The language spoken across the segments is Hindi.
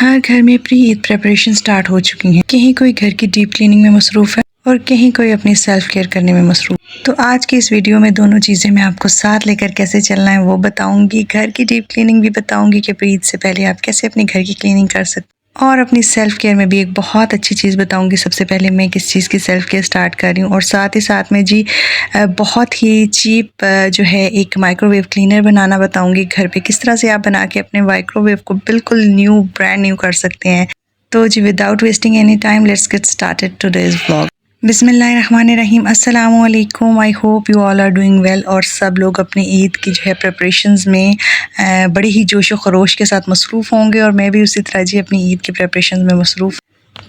हर घर में प्री ईद प्रिपरेशन स्टार्ट हो चुकी हैं। कहीं कोई घर की डीप क्लीनिंग में मसरूफ़ है और कहीं कोई अपनी सेल्फ केयर करने में मसरूफ़। तो आज की इस वीडियो में दोनों चीज़ें मैं आपको साथ लेकर कैसे चलना है वो बताऊंगी। घर की डीप क्लीनिंग भी बताऊंगी कि प्री ईद से पहले आप कैसे अपने घर की क्लीनिंग कर सकते, और अपनी सेल्फ केयर में भी एक बहुत अच्छी चीज़ बताऊंगी। सबसे पहले मैं किस चीज़ की सेल्फ केयर स्टार्ट कर रही हूँ, और साथ ही साथ में जी बहुत ही चीप जो है एक माइक्रोवेव क्लीनर बनाना बताऊंगी। घर पे किस तरह से आप बना के अपने माइक्रोवेव को बिल्कुल न्यू, ब्रांड न्यू कर सकते हैं। तो जी without wasting any time let's get started today's vlog. बिस्मिल्लाहिर्रहमानिर्रहीम, अस्सलाम वालेकुम। I hope you all are doing well. और सब लोग अपनी ईद की जो है प्रिपरेशंस में बड़ी ही जोश व खरोश के साथ मसरूफ़ होंगे, और मैं भी उसी तरह जी अपनी ईद की प्रिपरेशंस में मसरूफ़।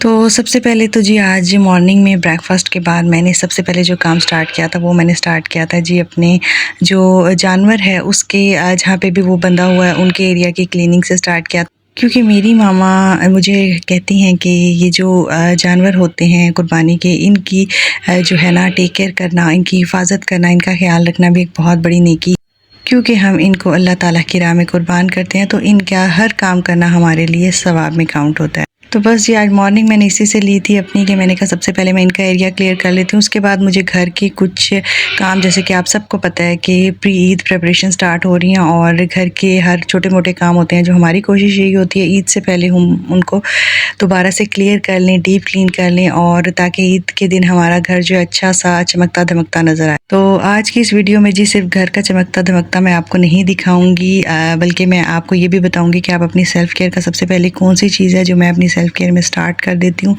तो सबसे पहले तो जी आज मॉर्निंग में ब्रेकफास्ट के बाद मैंने सबसे पहले जो काम स्टार्ट किया था वो मैंने स्टार्ट किया था जी अपने जो जानवर है उसके जहाँ पे भी वो बंधा हुआ है उनके एरिया की क्लीनिंग से स्टार्ट किया। क्योंकि मेरी मामा मुझे कहती हैं कि ये जो जानवर होते हैं कुर्बानी के, इनकी जो है ना टेक केयर करना, इनकी हिफाजत करना, इनका ख्याल रखना भी एक बहुत बड़ी नेकी। क्योंकि हम इनको अल्लाह ताला की राह में कुर्बान करते हैं तो इनका हर काम करना हमारे लिए सवाब में काउंट होता है। तो बस जी आज मॉर्निंग मैंने इसी से ली थी अपनी कि मैंने कहा सबसे पहले मैं इनका एरिया क्लियर कर लेती हूँ। उसके बाद मुझे घर की कुछ काम, जैसे कि आप सबको पता है कि प्री ईद प्रिपरेशन स्टार्ट हो रही हैं और घर के हर छोटे मोटे काम होते हैं जो हमारी कोशिश यही होती है ईद से पहले हम उनको दोबारा से क्लियर कर लें, डीप क्लीन कर लें, और ताकि ईद के दिन हमारा घर जो अच्छा सा चमकता धमकता नज़र आए। तो आज की इस वीडियो में जी सिर्फ घर का चमकता धमकता मैं आपको नहीं दिखाऊंगी, बल्कि मैं आपको ये भी बताऊंगी कि आप अपनी सेल्फ केयर का सबसे पहले कौन सी चीज़ है जो मैं अपनी सेल्फ केयर में स्टार्ट कर देती हूँ।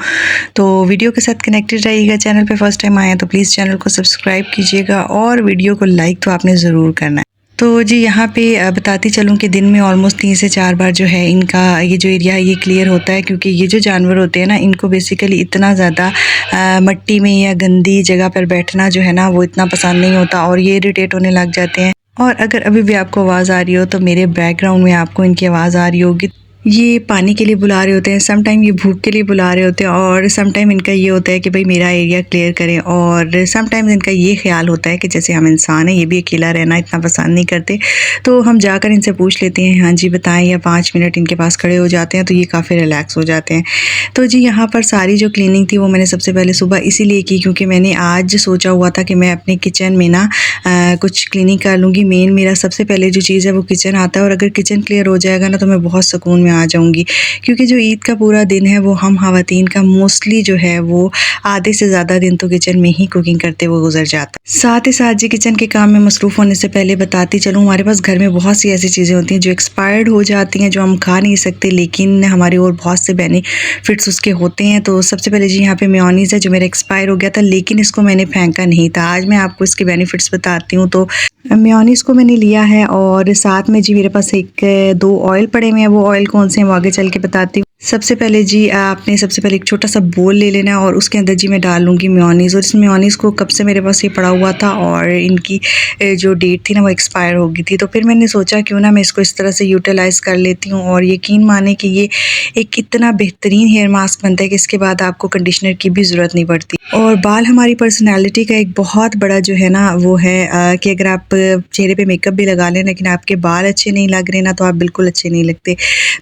तो वीडियो के साथ कनेक्टेड रहिएगा। चैनल पे फर्स्ट टाइम आए हैं तो प्लीज़ चैनल को सब्सक्राइब कीजिएगा, और वीडियो को लाइक तो आपने ज़रूर करना है। तो जी यहाँ पे बताती चलूँ कि दिन में ऑलमोस्ट 3 से 4 बार जो है इनका ये जो एरिया है ये क्लियर होता है, क्योंकि ये जो जानवर होते हैं ना इनको बेसिकली इतना ज़्यादा मट्टी में या गंदी जगह पर बैठना जो है ना वो इतना पसंद नहीं होता, और ये इरिटेट होने लग जाते हैं। और अगर अभी भी आपको आवाज़ आ रही हो तो मेरे बैकग्राउंड में आपको इनकी आवाज़ आ रही होगी। ये पानी के लिए बुला रहे होते हैं, सम टाइम ये भूख के लिए बुला रहे होते हैं, और सम टाइम इनका ये होता है कि भाई मेरा एरिया क्लियर करें, और सम टाइम इनका ये ख्याल होता है कि जैसे हम इंसान हैं, ये भी अकेला रहना इतना पसंद नहीं करते। तो हम जाकर इनसे पूछ लेते हैं हाँ जी बताएं, या 5 मिनट इनके पास खड़े हो जाते हैं तो ये काफ़ी रिलैक्स हो जाते हैं। तो जी यहाँ पर सारी जो क्लीनिंग थी वो मैंने सबसे पहले सुबह इसीलिए की क्योंकि मैंने आज सोचा हुआ था कि मैं अपने किचन में ना कुछ क्लीनिंग कर लूँगी। मेन मेरा सबसे पहले जो चीज़ है वो किचन आता है, और अगर किचन क्लियर हो जाएगा ना तो मैं बहुत सुकून में आ जाऊंगी। क्योंकि जो ईद का पूरा दिन है वो हम ख़वातीन का मोस्टली जो है वो आधे से ज़्यादा दिन तो किचन में ही कुकिंग करते हुए गुजर जाता है। साथ ही साथ जी किचन के काम में मसरूफ़ होने से पहले बताती चलूँ, हमारे पास घर में बहुत सी ऐसी चीज़ें होती हैं जो एक्सपायर्ड हो जाती हैं, जो हम खा नहीं सकते, लेकिन हमारे और बहुत से बेनिफिट्स उसके होते हैं। तो सबसे पहले जी यहाँ पे मेयोनीज़ है जो मेरा एक्सपायर हो गया था, लेकिन इसको मैंने फेंका नहीं था। आज मैं आपको इसके बेनिफिट्स बताती हूँ। तो मेयोनीज़ को मैंने लिया है, और साथ में जी मेरे पास 1-2 ऑयल पड़े हुए हैं। वो ऑयल कौन से हैं वो आगे चल के बताती हूँ। सबसे पहले जी आपने सबसे पहले एक छोटा सा बोल ले लेना है, और उसके अंदर जी मैं डाल लूँगी मेयोनीज़। और इस मेयोनीज़ को कब से मेरे पास ये पड़ा हुआ था, और इनकी जो डेट थी ना वो एक्सपायर हो गई थी। तो फिर मैंने सोचा क्यों ना मैं इसको इस तरह से यूटिलाइज़ कर लेती हूँ, और यकीन माने कि ये एक इतना बेहतरीन हेयर मास्क बनता है कि इसके बाद आपको कंडीशनर की भी ज़रूरत नहीं पड़ती। और बाल हमारी पर्सनैलिटी का एक बहुत बड़ा जो है ना वो है कि अगर आप चेहरे पे मेकअप भी लगा लें लेकिन आपके बाल अच्छे नहीं लग रहे ना तो आप बिल्कुल अच्छे नहीं लगते।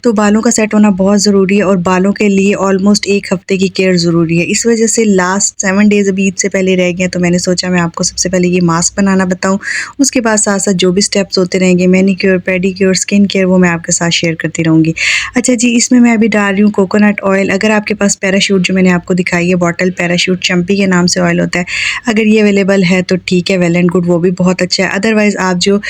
तो बालों का सेट होना बहुत ज़रूरी है, और बालों के लिए ऑलमोस्ट 1 हफ़्ते की केयर ज़रूरी है। इस वजह से लास्ट 7 डेज़ अभी ईद से पहले रह गए, तो मैंने सोचा मैं आपको सबसे पहले ये मास्क बनाना बताऊँ। उसके बाद साथ साथ जो भी स्टेप्स होते रहेंगे, मैनीक्योर, पेडीक्योर, स्किन केयर, वो मैं आपके साथ शेयर करती रहूँगी। अच्छा जी, इसमें मैं अभी डाल रही हूँ कोकोनट ऑयल। अगर आपके पास पैराशूट जो मैंने आपको दिखाई है बॉटल, पैराशूट चंपी के नाम से ऑयल होता है, अगर ये अवेलेबल है तो ठीक है, वेल एंड गुड, वो भी बहुत अच्छा है। अदरवाइज़ आप जो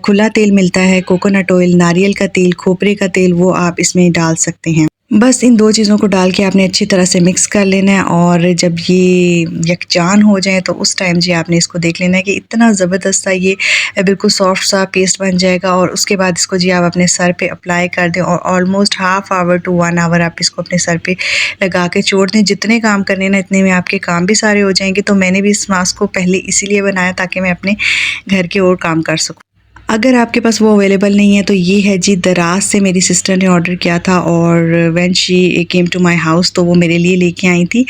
खुला तेल मिलता है, कोकोनट ऑयल, नारियल का तेल, खोपरे का तेल, वो आप इसमें डाल सकते हैं। बस इन 2 चीज़ों को डाल के आपने अच्छी तरह से मिक्स कर लेना है, और जब ये यकजान हो जाए तो उस टाइम जी आपने इसको देख लेना है कि इतना ज़बरदस्त सा ये बिल्कुल सॉफ्ट सा पेस्ट बन जाएगा। और उसके बाद इसको जी आप अपने सर पे अप्लाई कर दें, और almost half hour to 1 hour आप इसको अपने सर पे लगा के छोड़ दें। जितने काम करने ना इतने में आपके काम भी सारे हो जाएंगे। तो मैंने भी इस मास्क को पहले इसीलिए बनाया ताकि मैं अपने घर के और काम कर सकूँ। अगर आपके पास वो अवेलेबल नहीं है तो ये है जी, दराज से मेरी सिस्टर ने ऑर्डर किया था, और when she came to my house तो वो मेरे लिए लेके आई थी।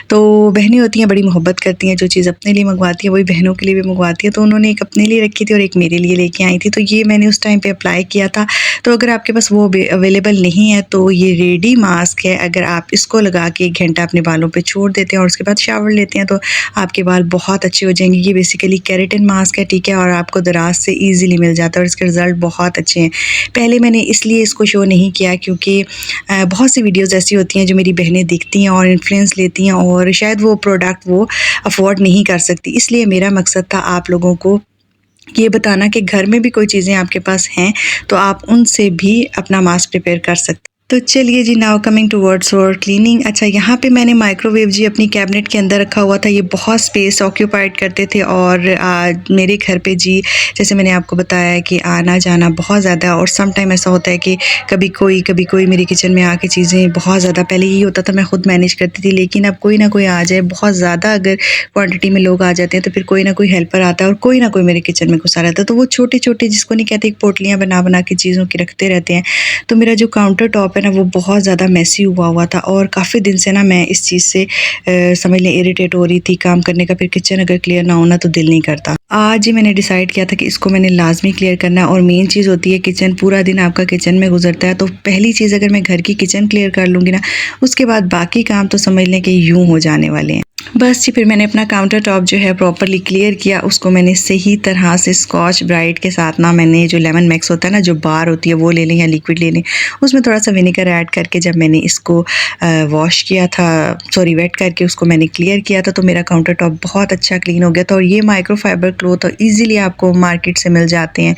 तो बहनें होती हैं बड़ी मोहब्बत करती हैं, जो चीज़ अपने लिए मंगवाती है वही बहनों के लिए भी मंगवाती है। तो उन्होंने एक अपने लिए रखी थी और एक मेरे लिए लेके आई थी, तो ये मैंने उस टाइम पे अप्लाई किया था। तो अगर आपके पास वो अवेलेबल नहीं है तो ये रेडी मास्क है, अगर आप इसको लगा के 1 घंटा अपने बालों पे छोड़ देते हैं और उसके बाद शावर लेते हैं तो आपके बाल बहुत अच्छे हो जाएंगे। ये बेसिकली केराटिन मास्क है, ठीक है, और आपको दराज से ईजिली मिल जाता है और इसके रिज़ल्ट बहुत अच्छे हैं। पहले मैंने इसलिए इसको शो नहीं किया क्योंकि बहुत सी वीडियोज़ ऐसी होती हैं जो मेरी बहनें देखती हैं और इन्फ्लुएंस लेती हैं और शायद वो प्रोडक्ट वो अफोर्ड नहीं कर सकती। इसलिए मेरा मकसद था आप लोगों को ये बताना कि घर में भी कोई चीज़ें आपके पास हैं तो आप उनसे भी अपना मास्क प्रिपेयर कर सकते। तो चलिए जी, now coming towards for cleaning. अच्छा, यहाँ पे मैंने माइक्रोवेव जी अपनी कैबिनेट के अंदर रखा हुआ था। ये बहुत स्पेस ऑक्यूपाइड करते थे और मेरे घर पे जी जैसे मैंने आपको बताया कि आना जाना बहुत ज़्यादा, और सम टाइम ऐसा होता है कि कभी कोई मेरे किचन में आके चीज़ें बहुत ज़्यादा, पहले यही होता था मैं खुद मैनेज करती थी, लेकिन अब कोई ना कोई आ जाए, बहुत ज़्यादा अगर क्वान्टिटी में लोग आ जाते हैं तो फिर कोई ना कोई हेल्पर आता है और कोई ना कोई मेरे किचन में घुसा रहता है। तो वो छोटे छोटे, जिसको नहीं कहते, पोटलियाँ बना बना के चीज़ों की रखते रहते हैं। तो मेरा जो काउंटर टॉप है ना वो बहुत ज़्यादा मैसी हुआ था और काफ़ी दिन से ना मैं इस चीज़ से समझ लें इरिटेट हो रही थी काम करने का। फिर किचन अगर क्लियर ना होना तो दिल नहीं करता। आज ही मैंने डिसाइड किया था कि इसको मैंने लाजमी क्लियर करना है। और मेन चीज़ होती है किचन, पूरा दिन आपका किचन में गुजरता है, तो पहली चीज़ अगर मैं घर की किचन क्लियर कर लूँगी ना, उसके बाद बाकी काम तो समझ लें कि यूँ हो जाने वाले हैं। बस जी, फिर मैंने अपना काउंटर टॉप जो है प्रॉपर्ली क्लियर किया। उसको मैंने सही तरह से स्कॉच ब्राइट के साथ ना, मैंने जो लेमन मैक्स होता है ना, जो बार होती है वो ले लें या लिक्विड ले लें, उसमें थोड़ा सा विनेगर ऐड करके जब मैंने इसको वॉश किया था, सॉरी वेट करके उसको मैंने क्लियर किया था, तो मेरा काउंटर टॉप बहुत अच्छा क्लीन हो गया था। और ये माइक्रोफाइबर क्लॉथ ईजिली आपको मार्केट से मिल जाते हैं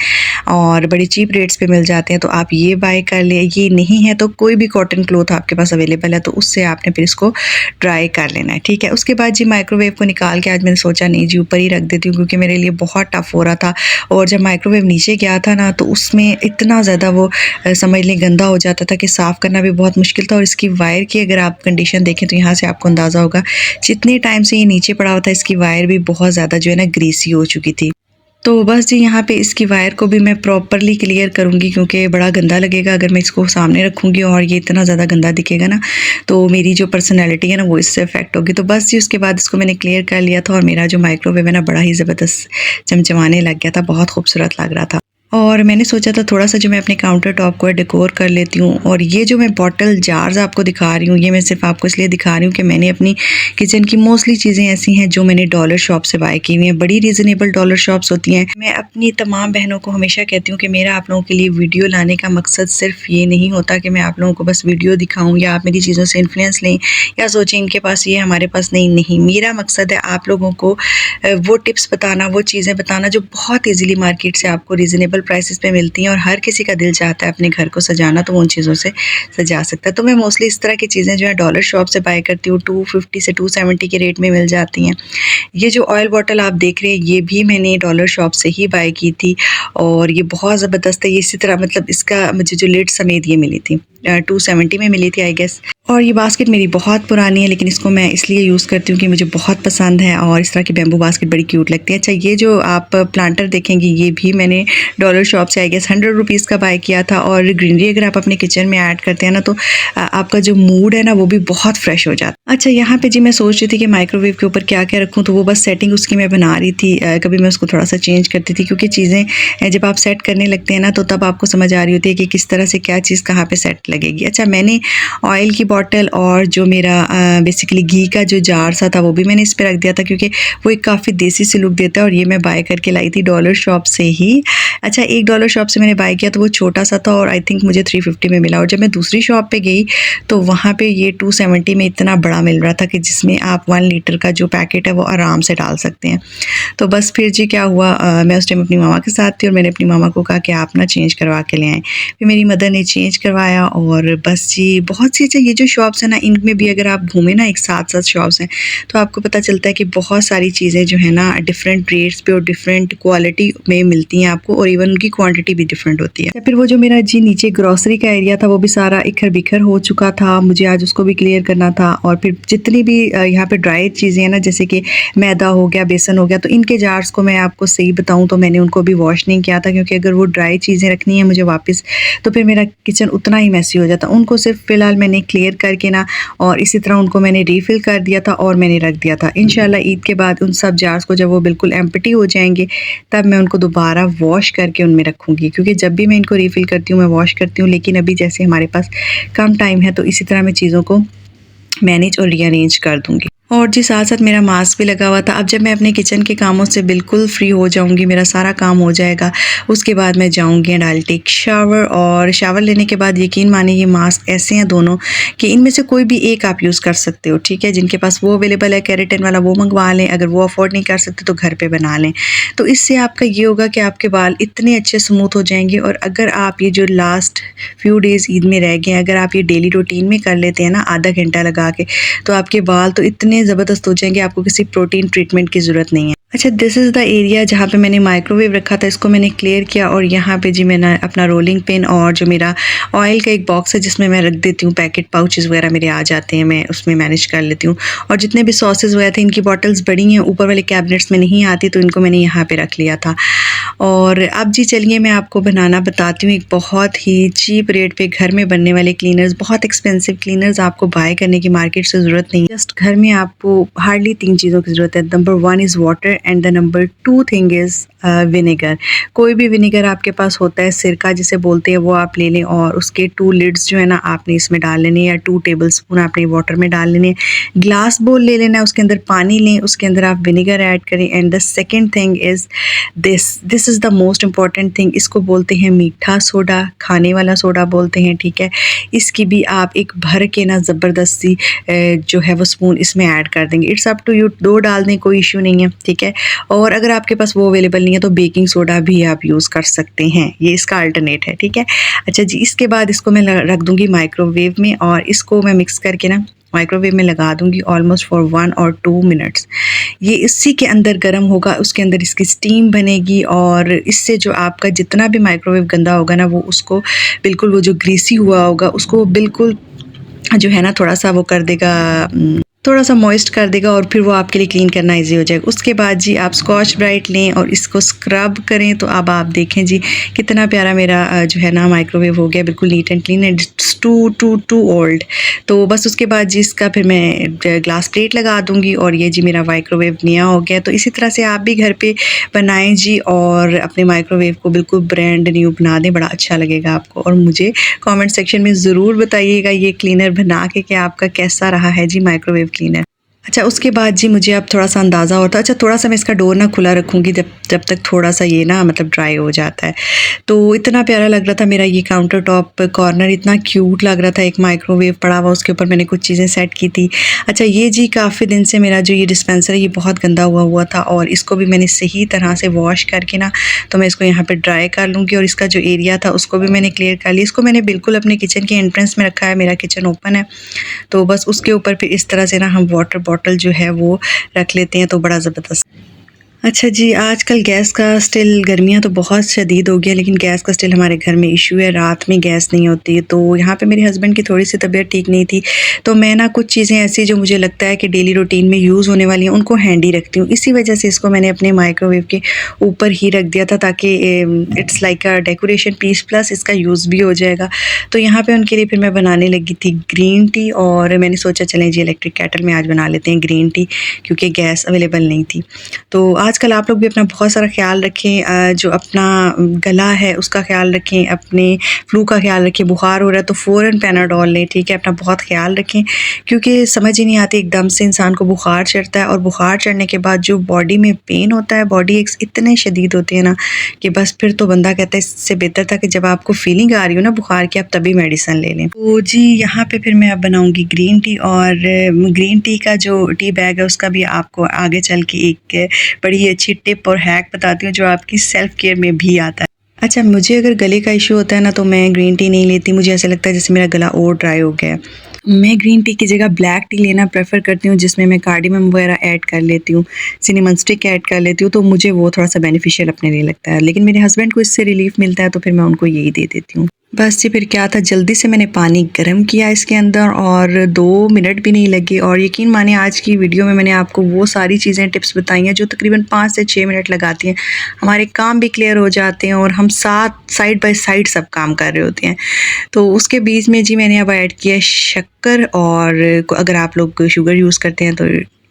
और बड़ी चीप रेट्स पे मिल जाते हैं, तो आप ये बाय कर लें। ये नहीं है तो कोई भी कॉटन क्लॉथ आपके पास अवेलेबल है तो उससे आपने फिर इसको ड्राई कर लेना है, ठीक है। उसके बाद जी माइक्रोवेव को निकाल के आज मैंने सोचा नहीं जी ऊपर ही रख देती हूँ, क्योंकि मेरे लिए बहुत टफ हो रहा था। और जब माइक्रोवेव नीचे गया था ना तो उसमें इतना ज़्यादा वो समझ लें गंदा हो जाता था कि साफ़ करना भी बहुत मुश्किल था। और इसकी वायर की अगर आप कंडीशन देखें तो यहाँ से आपको अंदाज़ा होगा जितने टाइम से ये नीचे पड़ा हुआ था इसकी वायर भी बहुत ज़्यादा जो है ना ग्रीसी हो चुकी थी। तो बस जी यहाँ पे इसकी वायर को भी मैं प्रॉपरली क्लियर करूँगी, क्योंकि बड़ा गंदा लगेगा अगर मैं इसको सामने रखूँगी और ये इतना ज़्यादा गंदा दिखेगा ना, तो मेरी जो पर्सनैलिटी है ना वो इससे अफेक्ट होगी। तो बस जी उसके बाद इसको मैंने क्लियर कर लिया था और मेरा जो माइक्रोवेव है ना बड़ा ही ज़बरदस्त चमचमाने लग गया था, बहुत खूबसूरत लग रहा था। और मैंने सोचा था थोड़ा सा जो मैं अपने काउंटर टॉप को डेकोर कर लेती हूँ। और ये जो मैं बॉटल जार्स आपको दिखा रही हूँ, ये मैं सिर्फ आपको इसलिए दिखा रही हूँ कि मैंने अपनी किचन की मोस्टली चीज़ें ऐसी हैं जो मैंने डॉलर शॉप से बाय की हुई हैं, बड़ी रीज़नेबल डॉलर शॉप्स होती हैं। मैं अपनी तमाम बहनों को हमेशा कहती हूँ कि मेरा आप लोगों के लिए वीडियो लाने का मकसद सिर्फ ये नहीं होता कि मैं आप लोगों को बस वीडियो दिखाऊँ या आप मेरी चीज़ों से इन्फ्लुएंस लें या सोचें इनके पास ये हमारे पास नहीं। मेरा मकसद है आप लोगों को वो टिप्स बताना, वो चीज़ें बताना जो बहुत ईजिली मार्केट से आपको रीज़नेबल प्राइसेस पे मिलती हैं और हर किसी का दिल चाहता है अपने घर को सजाना, तो उन चीज़ों से सजा सकता है। तो मैं मोस्टली इस तरह की चीज़ें जो है डॉलर शॉप से बाय करती हूँ, 250 से 270 के रेट में मिल जाती हैं। ये जो ऑयल बॉटल आप देख रहे हैं ये भी मैंने डॉलर शॉप से ही बाय की थी और ये बहुत ज़बरदस्त है। ये इसी तरह मतलब इसका मुझे जो लिड समेत ये मिली थी, 270 में मिली थी आई गेस। और ये बास्केट मेरी बहुत पुरानी है, लेकिन इसको मैं इसलिए यूज़ करती हूँ कि मुझे बहुत पसंद है और इस तरह की बैम्बू बास्केट बड़ी क्यूट लगती है। अच्छा, ये जो आप प्लांटर देखेंगे ये भी मैंने डॉलर शॉप से आई गेस 100 रुपीज़ का बाय किया था। और ग्रीनरी अगर आप अपने किचन में ऐड करते हैं ना तो आपका जो मूड है ना वो भी बहुत फ्रेश हो जाता है। अच्छा, यहाँ पे जी मैं सोच रही थी कि माइक्रोवेव के ऊपर क्या क्या रखूँ, तो वो बस सेटिंग उसकी मैं बना रही थी। कभी मैं उसको थोड़ा सा चेंज करती थी, क्योंकि चीज़ें जब आप सेट करने लगते हैं ना तो तब आपको समझ आ रही होती है कि किस तरह से क्या चीज़ कहाँ पे सेट लगेगी। अच्छा, मैंने ऑयल की बॉटल और जो मेरा बेसिकली घी का जो जार सा था वो भी मैंने इस पे रख दिया था, क्योंकि वो एक काफ़ी देसी सी लुक देता है और ये मैं बाय करके लाई थी डॉलर शॉप से ही। अच्छा, एक डॉलर शॉप से मैंने बाय किया तो वो छोटा सा था और आई थिंक मुझे 350 में मिला। और जब मैं दूसरी शॉप पे गई तो वहाँ पे ये 270 में इतना बड़ा मिल रहा था कि जिसमें आप 1 लीटर का जो पैकेट है वो आराम से डाल सकते हैं। तो बस फिर जी क्या हुआ, मैं उस टाइम अपनी मामा के साथ थी और मैंने अपनी मामा को कहा कि आप ना चेंज करवा के ले आएँ। फिर मेरी मदर ने चेंज करवाया और बस जी बहुत सी ये जो शॉप्स हैं ना इनमें भी अगर आप घूमें ना, एक साथ शॉप्स हैं, तो आपको पता चलता है कि बहुत सारी चीज़ें जो है ना डिफरेंट रेट्स पे और डिफरेंट क्वालिटी में मिलती हैं आपको, और इवन उनकी क्वांटिटी भी डिफरेंट होती है। फिर वो जो मेरा जी नीचे ग्रोसरी का एरिया था वो भी सारा इखर बिखर हो चुका था, मुझे आज उसको भी क्लियर करना था। और फिर जितनी भी यहाँ पे ड्राई चीज़ें हैं ना, जैसे कि मैदा हो गया, बेसन हो गया, तो इनके जार्स को मैं आपको सही बताऊँ तो मैंने उनको भी वॉश नहीं किया था, क्योंकि अगर वो ड्राई चीज़ें रखनी है मुझे वापस तो फिर मेरा किचन उतना ही मैसी हो जाता। उनको सिर्फ फ़िलहाल मैंने क्लियर क्लियर करके ना, और इसी तरह उनको मैंने रीफ़िल कर दिया था और मैंने रख दिया था। इंशाल्लाह ईद के बाद उन सब जार्स को जब वो बिल्कुल एम्प्टी हो जाएंगे तब मैं उनको दोबारा वॉश करके उनमें रखूँगी, क्योंकि जब भी मैं इनको रीफ़िल करती हूँ मैं वॉश करती हूँ, लेकिन अभी जैसे हमारे पास कम टाइम है तो इसी तरह मैं चीज़ों को मैनेज और रीअरेंज कर दूँगी। और जी साथ साथ मेरा मास्क भी लगा हुआ था। अब जब मैं अपने किचन के कामों से बिल्कुल फ्री हो जाऊंगी, मेरा सारा काम हो जाएगा, उसके बाद मैं जाऊंगी and I will take shower. और शावर लेने के बाद यकीन मानिए ये मास्क ऐसे हैं दोनों कि इनमें से कोई भी एक आप यूज़ कर सकते हो, ठीक है। जिनके पास वो अवेलेबल है केराटिन वाला वो मंगवा लें, अगर वो अफोर्ड नहीं कर सकते तो घर पर बना लें। तो इससे आपका ये होगा कि आपके बाल इतने अच्छे स्मूथ हो जाएंगे। और अगर आप ये जो लास्ट फ्यू डेज़ ईद में रह गए हैं, अगर आप ये डेली रूटीन में कर लेते हैं ना आधा घंटा लगा के, तो आपके बाल तो इतने ज़बरदस्त हो जाएंगे, आपको किसी प्रोटीन ट्रीटमेंट की ज़रूरत नहीं है। अच्छा, दिस इज़ द एरिया जहाँ पे मैंने माइक्रोवेव रखा था, इसको मैंने क्लियर किया। और यहाँ पे जी मैंने अपना रोलिंग पिन और जो मेरा ऑयल का एक बॉक्स है जिसमें मैं रख देती हूँ पैकेट पाउचेस वगैरह मेरे आ जाते हैं, मैं उसमें मैनेज कर लेती हूँ। और जितने भी सॉसेस वगैरह थे, इनकी बॉटल्स बड़ी हैं, ऊपर वाले कैबिनेट्स में नहीं आती, तो इनको मैंने यहाँ पे रख लिया था। और अब जी चलिए मैं आपको बनाना बताती हूँ एक बहुत ही चीप रेट पे घर में बनने वाले क्लीनर्स। बहुत एक्सपेंसिव क्लीनर्स आपको बाय करने की मार्केट से ज़रूरत नहीं, जस्ट घर में आपको हार्डली 3 चीज़ों की ज़रूरत है। Number 1 is water and the number 2 thing is vinegar. कोई भी विनेगर आपके पास होता है, सिरका जिसे बोलते हैं, वो आप ले लें और उसके 2 लिड्स जो है ना आपने इसमें डाल लेने, या 2 टेबलस्पून आपने वाटर में डाल लेने। ग्लास बोल ले लेना, उसके अंदर पानी लें, उसके अंदर आप विनेगर ऐड करें। And the second thing is this is the most important thing. इसको बोलते हैं मीठा सोडा, खाने वाला सोडा बोलते हैं, ठीक है। इसकी भी आप एक भर के ना ज़बरदस्ती जो है वो स्पून इसमें ऐड कर देंगे। इट्स अप टू यू, 2 डाल दें, कोई इशू नहीं है, ठीक है। और अगर आपके पास वो अवेलेबल नहीं है तो बेकिंग सोडा भी आप यूज़ कर सकते हैं, ये इसका अल्टरनेट है, ठीक है। अच्छा जी, इसके बाद इसको मैं रख दूँगी माइक्रोवेव में, और इसको मैं मिक्स करके ना माइक्रोवेव में लगा दूँगी ऑलमोस्ट फॉर 1 और 2 मिनट्स। ये इसी के अंदर गर्म होगा, उसके अंदर इसकी स्टीम बनेगी, और इससे जो आपका जितना भी माइक्रोवेव गंदा होगा ना, वो उसको बिल्कुल, वो जो ग्रीसी हुआ होगा उसको बिल्कुल जो है ना थोड़ा सा वो कर देगा, थोड़ा सा मॉइस्ट कर देगा, और फिर वो आपके लिए क्लीन करना इजी हो जाएगा। उसके बाद जी आप स्कॉच ब्राइट लें और इसको स्क्रब करें, तो अब आप देखें जी कितना प्यारा मेरा जो है ना माइक्रोवेव हो गया, बिल्कुल neat and clean and too old. तो बस उसके बाद जी इसका फिर मैं ग्लास प्लेट लगा दूंगी, और ये जी मेरा माइक्रोवेव नया हो गया। तो इसी तरह से आप भी घर पे बनाएं जी, और अपने माइक्रोवेव को बिल्कुल ब्रांड न्यू बना दें, बड़ा अच्छा लगेगा आपको। और मुझे कमेंट सेक्शन में ज़रूर बताइएगा ये क्लीनर बना के कि आपका कैसा रहा है जी माइक्रोवेव क्लीनर। अच्छा, उसके बाद जी मुझे अब थोड़ा सा अंदाज़ा होता है। अच्छा, थोड़ा सा मैं इसका डोर ना खुला रखूँगी जब तक थोड़ा सा ये ना मतलब ड्राई हो जाता है। तो इतना प्यारा लग रहा था मेरा ये काउंटर टॉप कॉर्नर, इतना क्यूट लग रहा था। एक माइक्रोवेव पड़ा हुआ, उसके ऊपर मैंने कुछ चीज़ें सेट की थी। अच्छा, ये जी काफ़ी दिन से मेरा जो ये डिस्पेंसर है ये बहुत गंदा हुआ था, और इसको भी मैंने सही तरह से वॉश करके ना, तो मैं इसको यहाँ पर ड्राई कर लूँगी। और इसका जो एरिया था उसको भी मैंने क्लियर कर लिया। इसको मैंने बिल्कुल अपने किचन के एंट्रेंस में रखा है, मेरा किचन ओपन है, तो बस उसके ऊपर फिर इस तरह से ना हम वाटर बॉटल जो है वो रख लेते हैं, तो बड़ा ज़बरदस्त। अच्छा जी, आजकल गैस का स्टिल, गर्मियाँ तो बहुत शदीद हो गई हैं, लेकिन गैस का स्टिल हमारे घर में इशू है, रात में गैस नहीं होती। तो यहाँ पे मेरे हस्बैंड की थोड़ी सी तबीयत ठीक नहीं थी, तो मैं ना कुछ चीज़ें ऐसी जो मुझे लगता है कि डेली रूटीन में यूज़ होने वाली हैं उनको हैंडी रखती हूँ। इसी वजह से इसको मैंने अपने माइक्रोवेव के ऊपर ही रख दिया था, ताकि it's like a decoration piece, plus इसका यूज़ भी हो जाएगा। तो यहाँ पर उनके लिए फिर मैं बनाने लगी थी ग्रीन टी, और मैंने सोचा चलें जी इलेक्ट्रिक केटल में आज बना लेते हैं ग्रीन टी, क्योंकि गैस अवेलेबल नहीं थी। तो आजकल आप लोग भी अपना बहुत सारा ख्याल रखें, जो अपना गला है उसका ख्याल रखें, अपने फ्लू का ख्याल रखें। बुखार हो रहा है तो फ़ौरन पैनाडोल लें, ठीक है। अपना बहुत ख्याल रखें, क्योंकि समझ ही नहीं आती एकदम से इंसान को बुखार चढ़ता है, और बुखार चढ़ने के बाद जो बॉडी में पेन होता है, बॉडी एक्स इतने शदीद होते हैं ना कि बस फिर तो बंदा कहता है इससे बेहतर था कि जब आपको फीलिंग आ रही हो ना बुखार की, आप तभी मेडिसिन ले लें। तो जी यहाँ पे फिर मैं अब बनाऊँगी ग्रीन टी, और ग्रीन टी का जो टी बैग है उसका भी आपको आगे चल के एक बड़ी अच्छी टिप और हैक बताती हूँ जो आपकी सेल्फ केयर में भी आता है। अच्छा, मुझे अगर गले का इशू होता है ना, तो मैं ग्रीन टी नहीं लेती। मुझे ऐसा लगता है जैसे मेरा गला और ड्राई हो गया है। मैं ग्रीन टी की जगह ब्लैक टी लेना प्रेफर करती हूँ, जिसमें मैं कार्डिमम वगैरह ऐड कर लेती हूँ, सिनेमन स्टिक ऐड कर लेती हूँ, तो मुझे वो थोड़ा सा बेनिफिशियल अपने लिए लगता है। लेकिन मेरे हस्बैंड को इससे रिलीफ मिलता है, तो फिर मैं उनको यही दे देती हूँ। बस जी फिर क्या था, जल्दी से मैंने पानी गर्म किया इसके अंदर और 2 मिनट भी नहीं लगे। और यकीन माने आज की वीडियो में मैंने आपको वो सारी चीज़ें टिप्स बताई हैं जो तकरीबन 5 से 6 मिनट लगाती हैं। हमारे काम भी क्लियर हो जाते हैं और हम साथ साइड बाय साइड सब काम कर रहे होते हैं। तो उसके बीच में जी मैंने अब ऐड किया शक्कर, और अगर आप लोग शुगर यूज़ करते हैं तो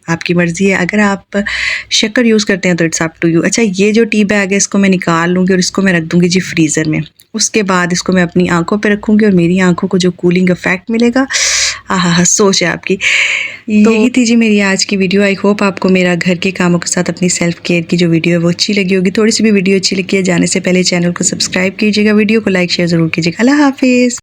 आपकी मर्ज़ी है, अगर आप शक्कर यूज़ करते हैं तो इट्स अप टू यू। अच्छा, ये जो टी बैग है इसको मैं निकाल लूँगी और इसको मैं रख दूँगी जी फ्रीज़र में। उसके बाद इसको मैं अपनी आँखों पे रखूँगी और मेरी आँखों को जो कूलिंग इफ़ेक्ट मिलेगा, आहा सोच है आपकी। तो यही थी जी मेरी आज की वीडियो। आई होप आपको मेरा घर के कामों के साथ अपनी सेल्फ केयर की जो वीडियो है वो अच्छी लगी होगी। थोड़ी सी भी वीडियो अच्छी लगी है, जाने से पहले चैनल को सब्सक्राइब कीजिएगा, वीडियो को लाइक शेयर ज़रूर कीजिएगा। अल्लाह हाफ़िज़।